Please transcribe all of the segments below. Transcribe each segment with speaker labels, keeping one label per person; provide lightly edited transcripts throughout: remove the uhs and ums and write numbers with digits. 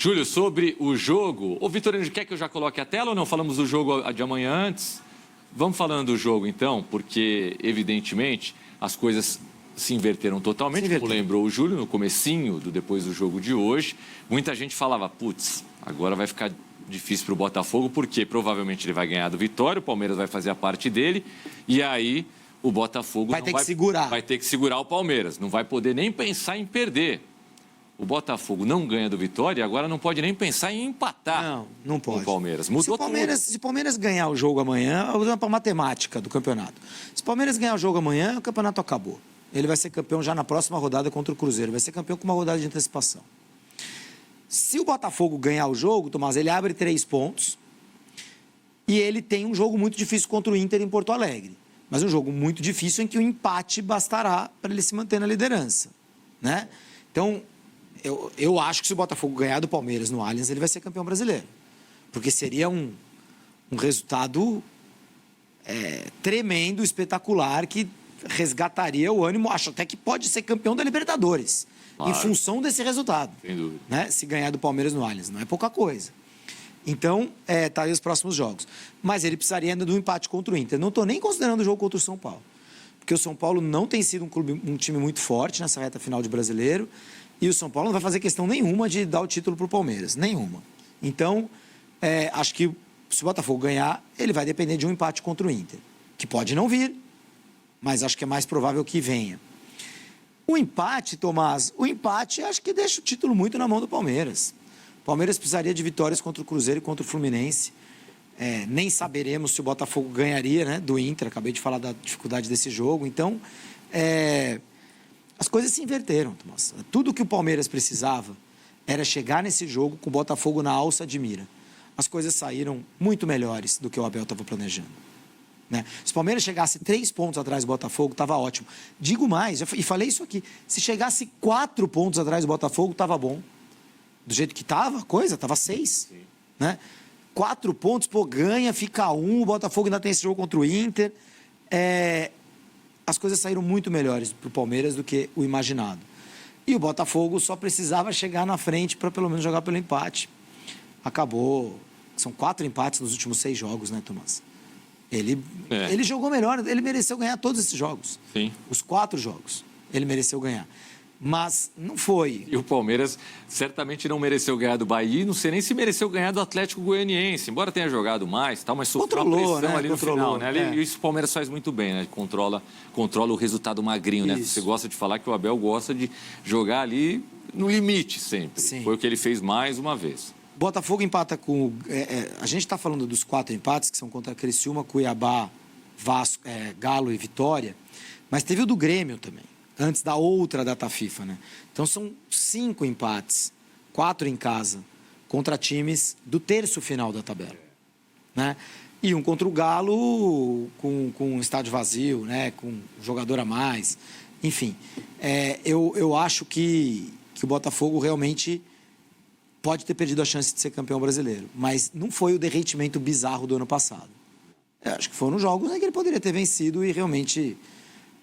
Speaker 1: Júlio, sobre o jogo... Ô, Vitorino, quer que eu já coloque a tela ou não? Falamos do jogo de amanhã antes? Vamos falando do jogo, então, porque, evidentemente, as coisas se inverteram totalmente, como lembrou o Júlio, no comecinho, depois do jogo de hoje. Muita gente falava, putz, agora vai ficar difícil para o Botafogo, porque provavelmente ele vai ganhar do Vitória, o Palmeiras vai fazer a parte dele, e aí o Botafogo
Speaker 2: vai ter que
Speaker 1: segurar o Palmeiras, não vai poder nem pensar em perder. O Botafogo não ganha do Vitória e agora não pode nem pensar em empatar.
Speaker 2: Não pode.
Speaker 1: O Palmeiras. Mudou
Speaker 2: se o Palmeiras ganhar o jogo amanhã, vou usar para matemática do campeonato. Se o Palmeiras ganhar o jogo amanhã, o campeonato acabou. Ele vai ser campeão já na próxima rodada contra o Cruzeiro. Vai ser campeão com uma rodada de antecipação. Se o Botafogo ganhar o jogo, Tomás, ele abre 3 pontos e ele tem um jogo muito difícil contra o Inter em Porto Alegre. Mas um jogo muito difícil em que o empate bastará para ele se manter na liderança, né? Então, eu acho que se o Botafogo ganhar do Palmeiras no Allianz, ele vai ser campeão brasileiro. Porque seria um resultado tremendo, espetacular, que resgataria o ânimo. Acho até que pode ser campeão da Libertadores, claro, em função desse resultado.
Speaker 1: Sem dúvida.
Speaker 2: Né? Se ganhar do Palmeiras no Allianz. Não é pouca coisa. Então, tá aí os próximos jogos. Mas ele precisaria ainda do empate contra o Inter. Não estou nem considerando o jogo contra o São Paulo. Porque o São Paulo não tem sido um time muito forte nessa reta final de brasileiro. E o São Paulo não vai fazer questão nenhuma de dar o título para o Palmeiras. Nenhuma. Então, acho que se o Botafogo ganhar, ele vai depender de um empate contra o Inter. Que pode não vir, mas acho que é mais provável que venha. O empate, Tomás, acho que deixa o título muito na mão do Palmeiras. O Palmeiras precisaria de vitórias contra o Cruzeiro e contra o Fluminense. Nem saberemos se o Botafogo ganharia, né, do Inter. Acabei de falar da dificuldade desse jogo. Então, as coisas se inverteram, Tomás. Tudo que o Palmeiras precisava era chegar nesse jogo com o Botafogo na alça de mira. As coisas saíram muito melhores do que o Abel estava planejando. Né? Se o Palmeiras chegasse 3 pontos atrás do Botafogo, estava ótimo. Digo mais, e falei isso aqui, se chegasse 4 pontos atrás do Botafogo, estava bom. Do jeito que estava a coisa, estava 6. Né? 4 pontos, ganha, fica 1, o Botafogo ainda tem esse jogo contra o Inter. As coisas saíram muito melhores para o Palmeiras do que o imaginado. E o Botafogo só precisava chegar na frente para pelo menos jogar pelo empate. Acabou. São 4 empates nos últimos 6 jogos, né, Tomás? Ele jogou melhor, ele mereceu ganhar todos esses jogos.
Speaker 1: Sim.
Speaker 2: Os 4 jogos, ele mereceu ganhar. Mas não foi.
Speaker 1: E o Palmeiras certamente não mereceu ganhar do Bahia, não sei nem se mereceu ganhar do Atlético Goianiense, embora tenha jogado mais, mas sofreu uma pressão, né, ali no final. Né? E isso o Palmeiras faz muito bem, né? Controla o resultado magrinho, né? Você gosta de falar que o Abel gosta de jogar ali no limite sempre. Sim. Foi o que ele fez mais uma vez.
Speaker 2: Botafogo empata com... a gente está falando dos 4 empates, que são contra Criciúma, Cuiabá, Vasco, Galo e Vitória, mas teve o do Grêmio também, antes da outra data FIFA, né? Então são 5 empates, 4 em casa, contra times do terço final da tabela, né? E um contra o Galo com um estádio vazio, né? Com um jogador a mais. Enfim, eu acho que o Botafogo realmente pode ter perdido a chance de ser campeão brasileiro, mas não foi o derretimento bizarro do ano passado. Eu acho que foram jogos em que ele poderia ter vencido e realmente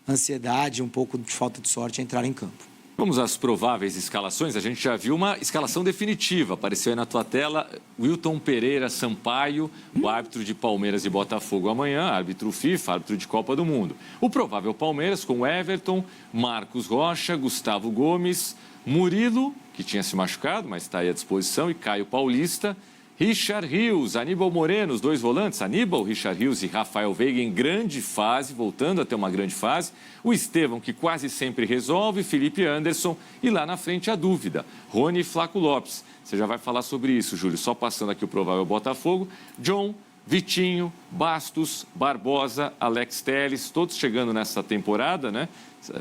Speaker 2: ansiedade, um pouco de falta de sorte a entrar em campo.
Speaker 1: Vamos às prováveis escalações. A gente já viu uma escalação definitiva. Apareceu aí na tua tela Wilton Pereira Sampaio, o árbitro de Palmeiras e Botafogo amanhã, árbitro FIFA, árbitro de Copa do Mundo. O provável Palmeiras com Everton, Marcos Rocha, Gustavo Gomes, Murilo, que tinha se machucado, mas está aí à disposição, e Caio Paulista, Richard Rios, Aníbal Moreno, os 2 volantes, Aníbal, Richard Rios e Rafael Veiga em grande fase, voltando a ter uma grande fase. O Estevão, que quase sempre resolve, Felipe Anderson e lá na frente a dúvida, Rony e Flaco Lopes. Você já vai falar sobre isso, Júlio, só passando aqui o provável Botafogo. John, Vitinho, Bastos, Barbosa, Alex Telles, todos chegando nessa temporada, né?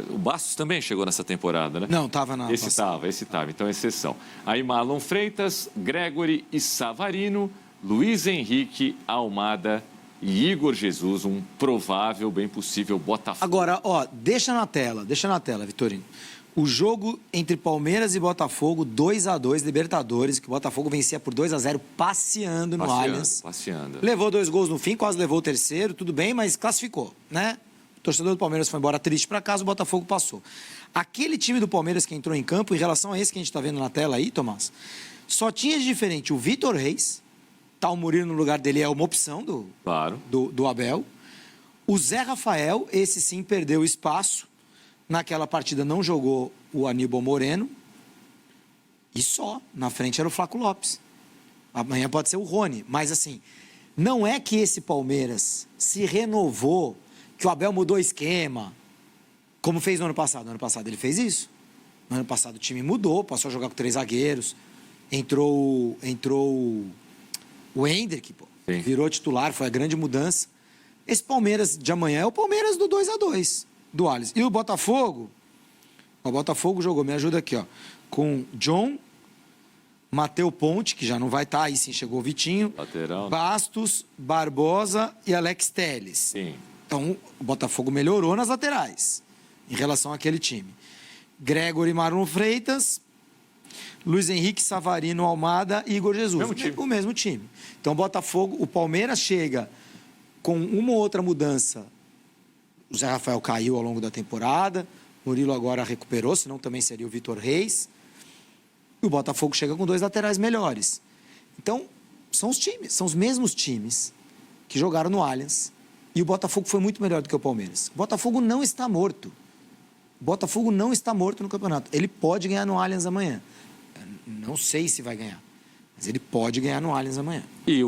Speaker 1: O Bastos também chegou nessa temporada, né?
Speaker 2: Não, estava na...
Speaker 1: Esse estava, então exceção. Aí Marlon Freitas, Gregory e Savarino, Luiz Henrique, Almada e Igor Jesus, um provável, bem possível Botafogo.
Speaker 2: Agora, deixa na tela, Vitorino. O jogo entre Palmeiras e Botafogo, 2-2, Libertadores, que o Botafogo vencia por 2-0, passeando no Allianz.
Speaker 1: Passeando.
Speaker 2: Levou 2 gols no fim, quase levou o terceiro, tudo bem, mas classificou, né? O torcedor do Palmeiras foi embora triste para casa, o Botafogo passou. Aquele time do Palmeiras que entrou em campo, em relação a esse que a gente está vendo na tela aí, Tomás, Só tinha de diferente o Vitor Reis, tá o Murilo no lugar dele, é uma opção
Speaker 1: Claro.
Speaker 2: do Abel. O Zé Rafael, esse sim perdeu espaço. Naquela partida não jogou o Aníbal Moreno. E só. Na frente era o Flaco Lopes. Amanhã pode ser o Rony. Mas assim, não é que esse Palmeiras se renovou, que o Abel mudou o esquema, como fez no ano passado. No ano passado ele fez isso. No ano passado o time mudou, passou a jogar com 3 zagueiros. Entrou o Hendrick, pô.
Speaker 1: Sim.
Speaker 2: Virou titular, foi a grande mudança. Esse Palmeiras de amanhã é o Palmeiras do 2-2 do Allianz. E o Botafogo jogou, me ajuda aqui, ó, com John, Mateu Ponte, que já não vai estar, aí sim chegou o Vitinho,
Speaker 1: Lateral.
Speaker 2: Bastos, Barbosa e Alex Telles.
Speaker 1: Sim.
Speaker 2: Então, o Botafogo melhorou nas laterais, em relação àquele time. Gregory, Marlon Freitas, Luiz Henrique, Savarino, Almada e Igor Jesus.
Speaker 1: Mesmo time.
Speaker 2: O mesmo time. Então, o Palmeiras chega com uma ou outra mudança. O Zé Rafael caiu ao longo da temporada, Murilo agora recuperou, senão também seria o Vitor Reis. E o Botafogo chega com 2 laterais melhores. Então, são os mesmos times que jogaram no Allianz. E o Botafogo foi muito melhor do que o Palmeiras. O Botafogo não está morto. O Botafogo não está morto no campeonato. Ele pode ganhar no Allianz amanhã. Não sei se vai ganhar, mas ele pode ganhar no Allianz amanhã.
Speaker 1: E o